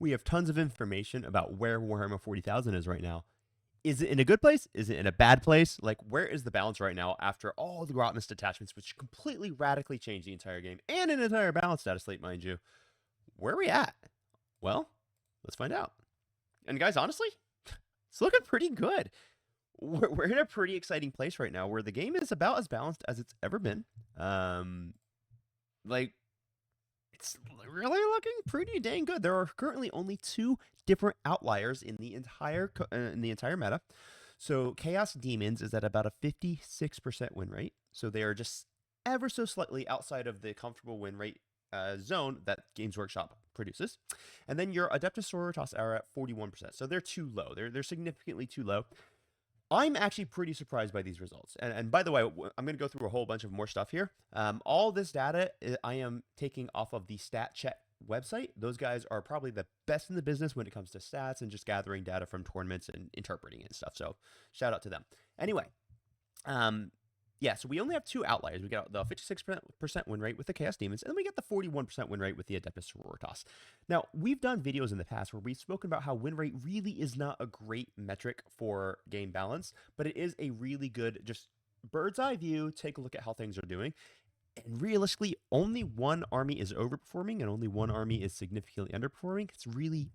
We have tons of information about where Warhammer 40,000 is right now. Is it in a good place? Is it in a bad place? Like, where is the balance right now after all the Grotmus detachments, which completely radically changed the entire game and an entire balance status slate, mind you? Where are we at? Well, let's find out. And guys, honestly, it's looking pretty good. We're in a pretty exciting place right now where the game is about as balanced as it's ever been. Um, like, it's really looking pretty dang good. There are currently only two different outliers in the entire meta. So Chaos Demons is at about a 56% win rate. So they are just ever so slightly outside of the comfortable win rate zone that Games Workshop produces. And then your Adeptus Sororitas are at 41%. So they're too low. They're significantly too low. I'm actually pretty surprised by these results. And by the way, I'm going to go through a whole bunch of more stuff here. All this data I am taking off of the StatCheck website. Those guys are probably the best in the business when it comes to stats and just gathering data from tournaments and interpreting it and stuff. So shout out to them. Anyway, yeah, so we only have two outliers. We got the 56% win rate with the Chaos Demons, and then we get the 41% win rate with the Adeptus Sororitas. Now, we've done videos in the past where we've spoken about how win rate really is not a great metric for game balance, but it is a really good, just bird's eye view, take a look at how things are doing. And realistically, only one army is overperforming and only one army is significantly underperforming. It's really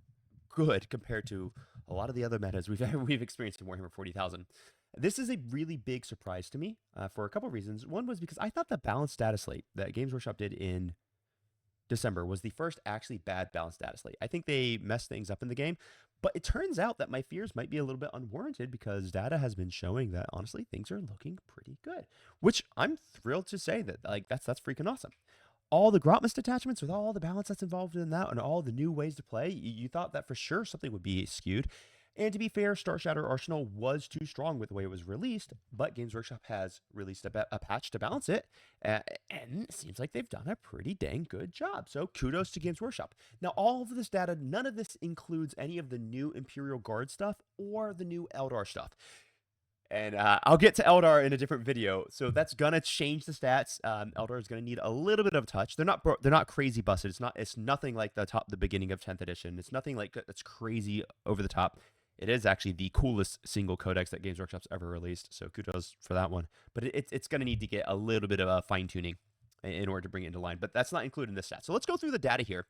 good compared to a lot of the other metas we've experienced in Warhammer 40,000. This is a really big surprise to me for a couple of reasons. One was because I thought the balanced data slate that Games Workshop did in December was the first actually bad balanced data slate. I think they messed things up in the game, but it turns out that my fears might be a little bit unwarranted because data has been showing that honestly things are looking pretty good, which I'm thrilled to say that that's freaking awesome. All the Grotmus detachments with all the balance that's involved in that and all the new ways to play, you thought that for sure something would be skewed. And to be fair, Star Shatter Arsenal was too strong with the way it was released, but Games Workshop has released a patch to balance it, and it seems like they've done a pretty dang good job. So kudos to Games Workshop. Now, all of this data, none of this includes any of the new Imperial Guard stuff or the new Eldar stuff. And I'll get to Eldar in a different video. So that's gonna change the stats. Eldar is gonna need a little bit of a touch. They're not crazy busted. It's nothing like the beginning of 10th edition. It's nothing like that's crazy over the top. It is actually the coolest single codex that Games Workshop's ever released. So kudos for that one. But it's gonna need to get a little bit of a fine tuning in order to bring it into line. But that's not included in this stat. So let's go through the data here.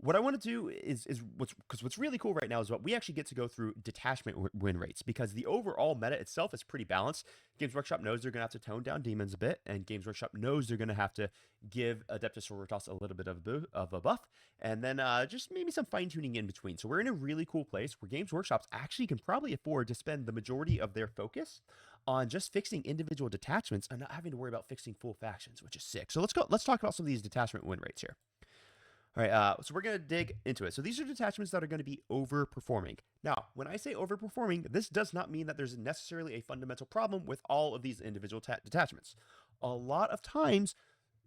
What I want to do is what's really cool right now is what we actually get to go through detachment win rates because the overall meta itself is pretty balanced. Games Workshop knows they're going to have to tone down demons a bit, and Games Workshop knows they're going to have to give Adeptus Sororitas a little bit of a buff, and then just maybe some fine tuning in between. So we're in a really cool place where Games Workshops actually can probably afford to spend the majority of their focus on just fixing individual detachments and not having to worry about fixing full factions, which is sick. So let's talk about some of these detachment win rates here. All right, so we're going to dig into it. So these are detachments that are going to be overperforming. Now, when I say overperforming, this does not mean that there's necessarily a fundamental problem with all of these individual detachments. A lot of times,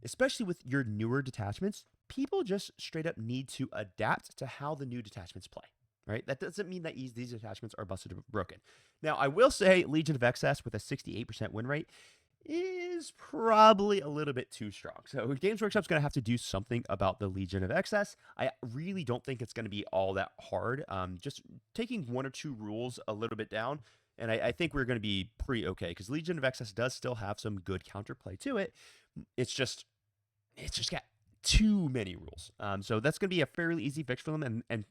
especially with your newer detachments, people just straight up need to adapt to how the new detachments play. Right? That doesn't mean that these detachments are busted or broken. Now, I will say Legion of Excess with a 68% win rate is probably a little bit too strong. So Games Workshop's going to have to do something about the Legion of Excess. I really don't think it's going to be all that hard. Just taking one or two rules a little bit down, and I think we're going to be pretty okay because Legion of Excess does still have some good counterplay to it. It's just got too many rules. So that's going to be a fairly easy fix for them, and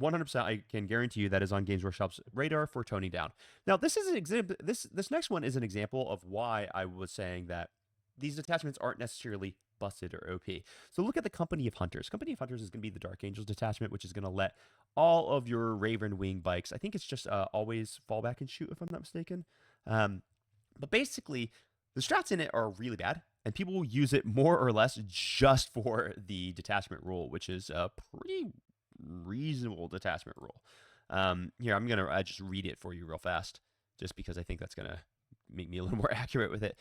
100% I can guarantee you that is on Games Workshop's radar for toning down. Now, this is an example. This next one is an example of why I was saying that these detachments aren't necessarily busted or OP. So look at the Company of Hunters. Company of Hunters is going to be the Dark Angels detachment, which is going to let all of your Raven Wing bikes. I think it's just always fall back and shoot, if I'm not mistaken. But basically, the strats in it are really bad, and people will use it more or less just for the detachment rule, which is a pretty reasonable detachment rule. Here, I'm going to just read it for you real fast, just because I think that's going to make me a little more accurate with it.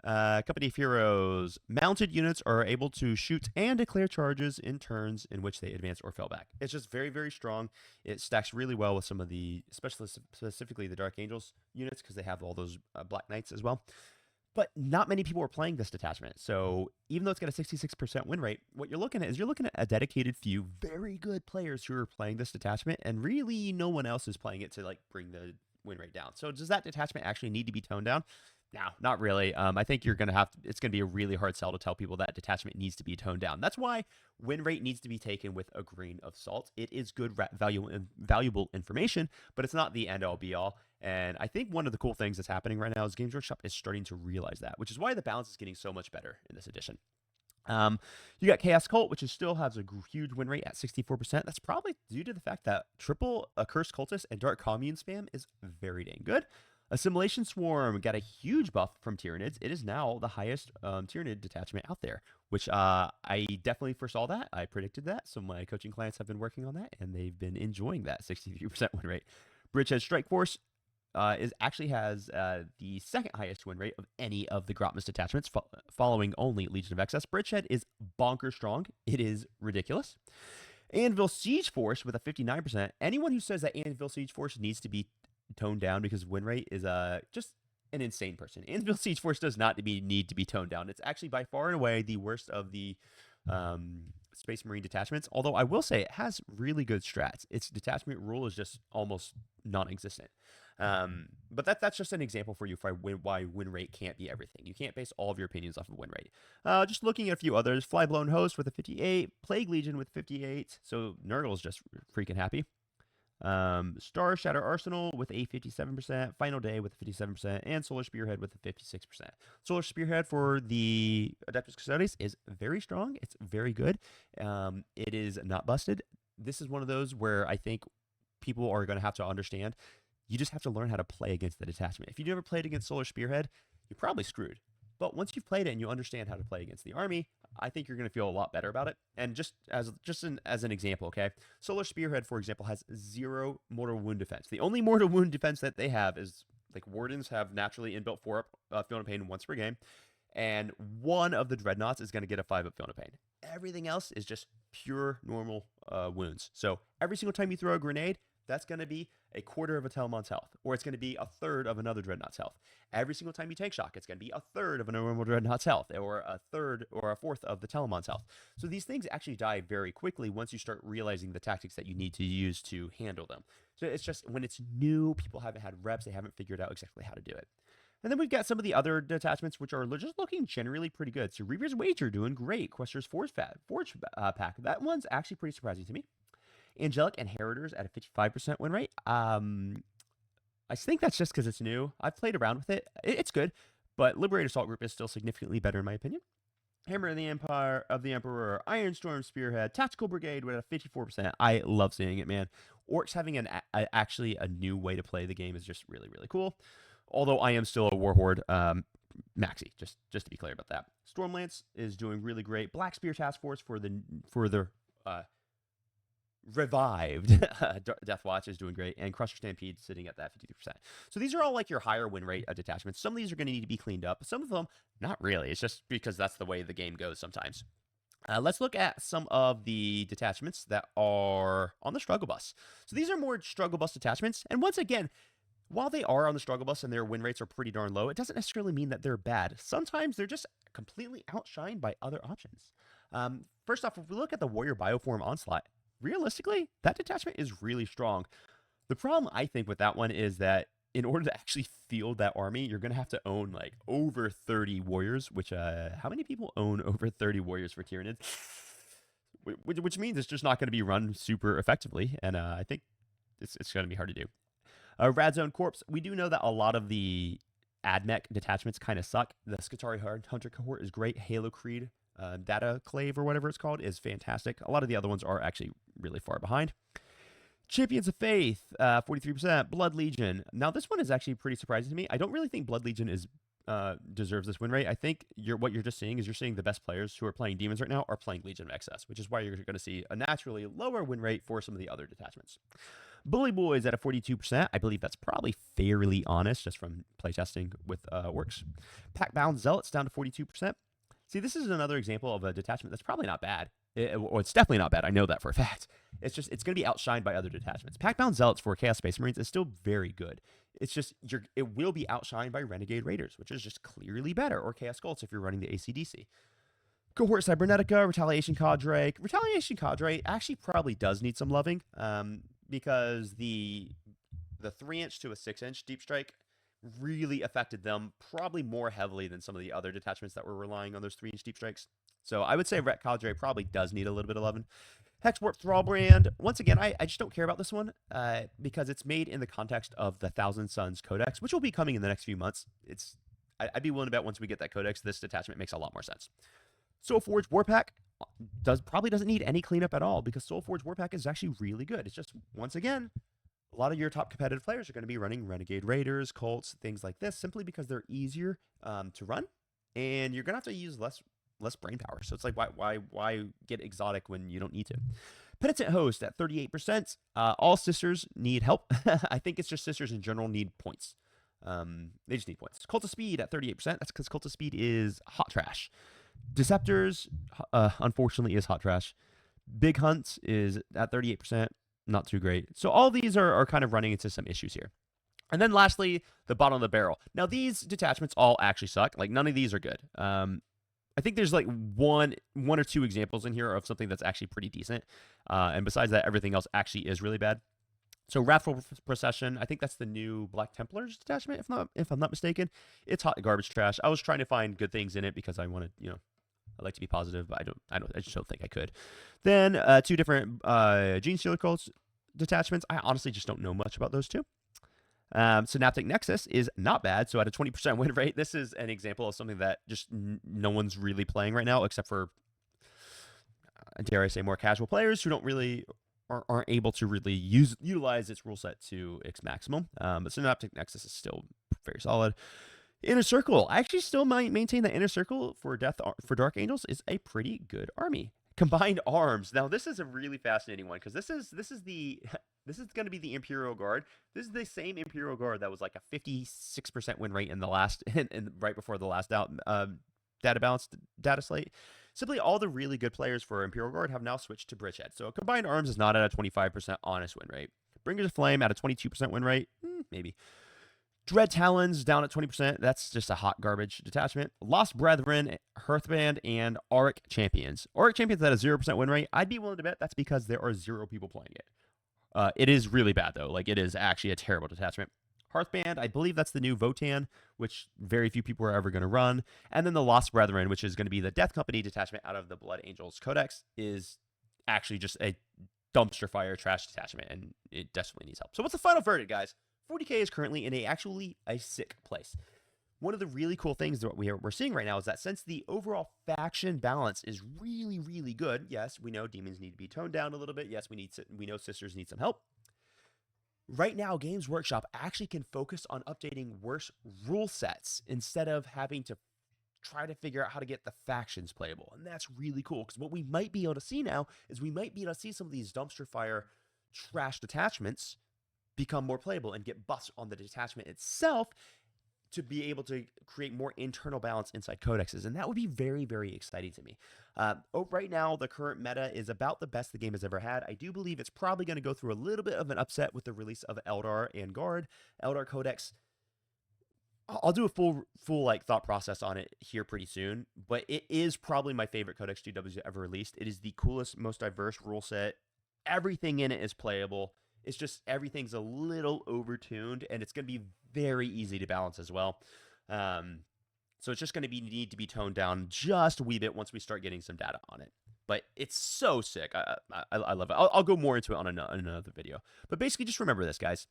Company of Heroes. Mounted units are able to shoot and declare charges in turns in which they advance or fell back. It's just very, very strong. It stacks really well with some of the, specifically the Dark Angels units, because they have all those Black Knights as well. But not many people are playing this detachment. So even though it's got a 66% win rate, what you're looking at is you're looking at a dedicated few very good players who are playing this detachment, and really no one else is playing it to like bring the win rate down. So does that detachment actually need to be toned down? No, not really. I think you're gonna have to, it's gonna be a really hard sell to tell people that detachment needs to be toned down. That's why win rate needs to be taken with a grain of salt. It is good, valuable information, but it's not the end all be all. And I think one of the cool things that's happening right now is Games Workshop is starting to realize that, which is why the balance is getting so much better in this edition. You got Chaos Cult, which still has a huge win rate at 64%. That's probably due to the fact that triple Accursed Cultist and Dark Commune spam is very dang good. Assimilation Swarm got a huge buff from Tyranids. It is now the highest Tyranid detachment out there, which I definitely foresaw that. I predicted that. So my coaching clients have been working on that, and they've been enjoying that 63% win rate. Bridgehead Strike Force actually has the second highest win rate of any of the Grotmus detachments, following only Legion of Excess. Bridgehead is bonker strong. It is ridiculous. Anvil Siege Force with a 59%. Anyone who says that Anvil Siege Force needs to be toned down because win rate is just an insane person. Anvil Siege Force does not need to be toned down. It's actually by far and away the worst of the Space Marine detachments, although I will say it has really good strats. Its detachment rule is just almost non-existent. But that's just an example for you for why win rate can't be everything. You can't base all of your opinions off of win rate. Just looking at a few others, Flyblown Host with a 58, Plague Legion with 58, so Nurgle's just freaking happy. Star Shatter Arsenal with a 57%, Final Day with a 57%, and Solar Spearhead with a 56%. Solar Spearhead for the Adeptus Custodes is very strong. It's very good. It is not busted. This is one of those where I think people are going to have to understand. You just have to learn how to play against the detachment. If you've never played against Solar Spearhead, you're probably screwed. But once you've played it and you understand how to play against the army, I think you're going to feel a lot better about it. And just as an example, okay, Solar Spearhead, for example, has 0 mortal wound defense. The only mortal wound defense that they have is like Wardens have naturally inbuilt 4-up Field of Pain once per game, and one of the Dreadnoughts is going to get a 5-up Field of Pain. Everything else is just pure normal wounds. So every single time you throw a grenade, that's going to be a quarter of a Telemon's health, or it's going to be a third of another Dreadnought's health. Every single time you take shock, it's going to be a third of a normal Dreadnought's health, or a third or a fourth of the Telemon's health. So these things actually die very quickly once you start realizing the tactics that you need to use to handle them. So it's just when it's new, people haven't had reps, they haven't figured out exactly how to do it. And then we've got some of the other detachments, which are just looking generally pretty good. So Reaver's Wager doing great. Quester's Forge Pack. That one's actually pretty surprising to me. Angelic Inheritors at a 55% win rate. I think that's just because it's new. I've played around with it. It's good, but Liberated Assault Group is still significantly better in my opinion. Hammer of the Emperor, Ironstorm Spearhead, Tactical Brigade with a 54%. I love seeing it, man. Orks having actually a new way to play the game is just really, really cool. Although I am still a Warhorde maxi, just to be clear about that. Stormlance is doing really great. Black Spear Task Force for the revived Deathwatch is doing great, and Crusher Stampede sitting at that 52%. So these are all like your higher win rate detachments. Some of these are going to need to be cleaned up. Some of them, not really. It's just because that's the way the game goes sometimes. Let's look at some of the detachments that are on the struggle bus. So these are more struggle bus detachments. And once again, while they are on the struggle bus and their win rates are pretty darn low, it doesn't necessarily mean that they're bad. Sometimes they're just completely outshined by other options. First off, if we look at the Warrior Bioform Onslaught, realistically, that detachment is really strong. The problem, I think, with that one is that in order to actually field that army, you're going to have to own like over 30 warriors, which how many people own over 30 warriors for Tyranids? Which means it's just not going to be run super effectively, and I think it's going to be hard to do. Radzone Corpse, we do know that a lot of the AdMech detachments kind of suck. The Skitarii Hunter cohort is great. Halo Creed, Data Clave or whatever it's called is fantastic. A lot of the other ones are actually really far behind. Champions of Faith, 43%. Blood Legion. Now this one is actually pretty surprising to me. I don't really think Blood Legion deserves this win rate. I think what you're just seeing is you're seeing the best players who are playing Demons right now are playing Legion of Excess, which is why you're going to see a naturally lower win rate for some of the other detachments. Bully Boys at a 42%. I believe that's probably fairly honest just from playtesting with Orks. Pack-bound Zealots down to 42%. See, this is another example of a detachment that's probably not bad. It's definitely not bad. I know that for a fact. It's going to be outshined by other detachments. Pack-bound Zealots for Chaos Space Marines is still very good. It's just it will be outshined by Renegade Raiders, which is just clearly better, or Chaos Cults if you're running the ACDC. Cohort Cybernetica, Retaliation Cadre. Retaliation Cadre actually probably does need some loving, because the 3-inch to a 6-inch deep strike really affected them probably more heavily than some of the other detachments that were relying on those 3-inch deep strikes. So I would say Ret Cadre probably does need a little bit of loving. Hexwarp Thrallbrand. Once again, I just don't care about this one, because it's made in the context of the Thousand Suns Codex, which will be coming in the next few months. I'd be willing to bet once we get that Codex, this detachment makes a lot more sense. Soulforge Warpack probably doesn't need any cleanup at all, because Soulforge Warpack is actually really good. It's just, once again, a lot of your top competitive players are going to be running Renegade Raiders, Cults, things like this, simply because they're easier to run, and you're going to have to use less brain power. So it's like, why get exotic when you don't need to? Penitent Host at 38%. All sisters need help. I think it's just sisters in general need points. They just need points. Cult of Speed at 38%. That's because Cult of Speed is hot trash. Deceptors, unfortunately, is hot trash. Big Hunt is at 38%. Not too great. So all these are kind of running into some issues here. And then lastly, the bottom of the barrel. Now, these detachments all actually suck. Like, none of these are good. I think there's like one or two examples in here of something that's actually pretty decent. And besides that, everything else actually is really bad. So Wrathful Procession, I think that's the new Black Templars detachment, if I'm not mistaken. It's hot garbage trash. I was trying to find good things in it because I wanted, I like to be positive, but I just don't think I could. Then 2 different Gene Stealer Cults detachments. I honestly just don't know much about those 2. Synaptic Nexus is not bad. So at a 20% win rate, this is an example of something that just no one's really playing right now, except for, dare I say, more casual players who don't really aren't able to really utilize its rule set to its maximum. But Synaptic Nexus is still very solid. Inner Circle. I actually still might maintain that Inner Circle for Dark Angels is a pretty good army. Combined Arms. Now this is a really fascinating one, because this is going to be the Imperial Guard. This is the same Imperial Guard that was like a 56% win rate in the last and right before the last data balance data slate. Simply all the really good players for Imperial Guard have now switched to Bridgehead. So Combined Arms is not at a 25% honest win rate. Bringers of Flame at a 22% win rate, maybe. Dread Talons down at 20%. That's just a hot garbage detachment. Lost Brethren, Hearthband, and Auric Champions. Auric Champions at a 0% win rate. I'd be willing to bet that's because there are 0 people playing it. It is really bad, though. Like, it is actually a terrible detachment. Hearthband, I believe that's the new Votan, which very few people are ever going to run. And then the Lost Brethren, which is going to be the Death Company detachment out of the Blood Angels Codex, is actually just a dumpster fire trash detachment, and it desperately needs help. So what's the final verdict, guys? 40k is currently in a sick place. One of the really cool things that we're seeing right now is that since the overall faction balance is really, really good, yes, we know demons need to be toned down a little bit. Yes, we know sisters need some help. Right now, Games Workshop actually can focus on updating worse rule sets instead of having to try to figure out how to get the factions playable. And that's really cool, because what we might be able to see now is we might be able to see some of these dumpster fire trash detachments become more playable and get buffs on the detachment itself to be able to create more internal balance inside codexes. And that would be very, very exciting to me. Right now, the current meta is about the best the game has ever had. I do believe it's probably going to go through a little bit of an upset with the release of Eldar and Guard. Eldar Codex, I'll do a full like thought process on it here pretty soon, but it is probably my favorite Codex GW's ever released. It is the coolest, most diverse rule set. Everything in it is playable. It's just everything's a little overtuned, and it's going to be very easy to balance as well. So it's just going to need to be toned down just a wee bit once we start getting some data on it. But it's so sick. I love it. I'll go more into it on another video. But basically, just remember this, guys.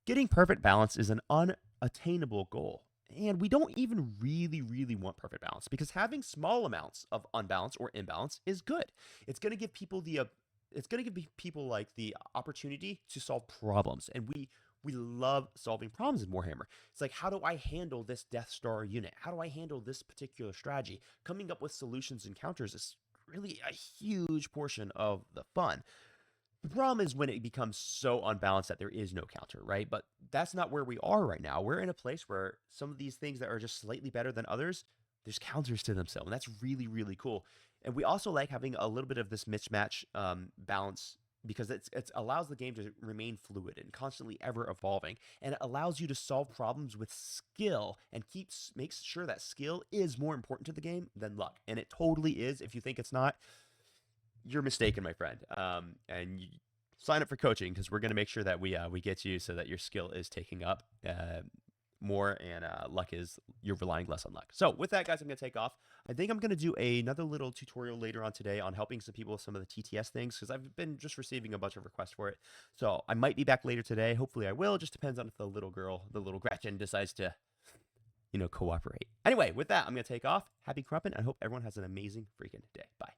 Getting perfect balance is an unattainable goal. And we don't even really, really want perfect balance, because having small amounts of unbalance or imbalance is good. It's going to give people like the opportunity to solve problems. And we love solving problems in Warhammer. It's like, how do I handle this Death Star unit? How do I handle this particular strategy? Coming up with solutions and counters is really a huge portion of the fun. The problem is when it becomes so unbalanced that there is no counter, right? But that's not where we are right now. We're in a place where some of these things that are just slightly better than others, there's counters to them still, and that's really, really cool. And we also like having a little bit of this mismatch balance because it allows the game to remain fluid and constantly ever evolving, and it allows you to solve problems with skill and makes sure that skill is more important to the game than luck, and it totally is. If you think it's not, you're mistaken, my friend. And you sign up for coaching because we're going to make sure that we get you so that your skill is taking up more, and luck is you're relying less on luck. So with that, guys, I'm going to take off. I think I'm going to do another little tutorial later on today on helping some people with some of the TTS things because I've been just receiving a bunch of requests for it. So I might be back later today. Hopefully I will. It just depends on if the little girl, the little Gretchen, decides to, cooperate. Anyway, with that, I'm going to take off. Happy crumping. I hope everyone has an amazing freaking day. Bye.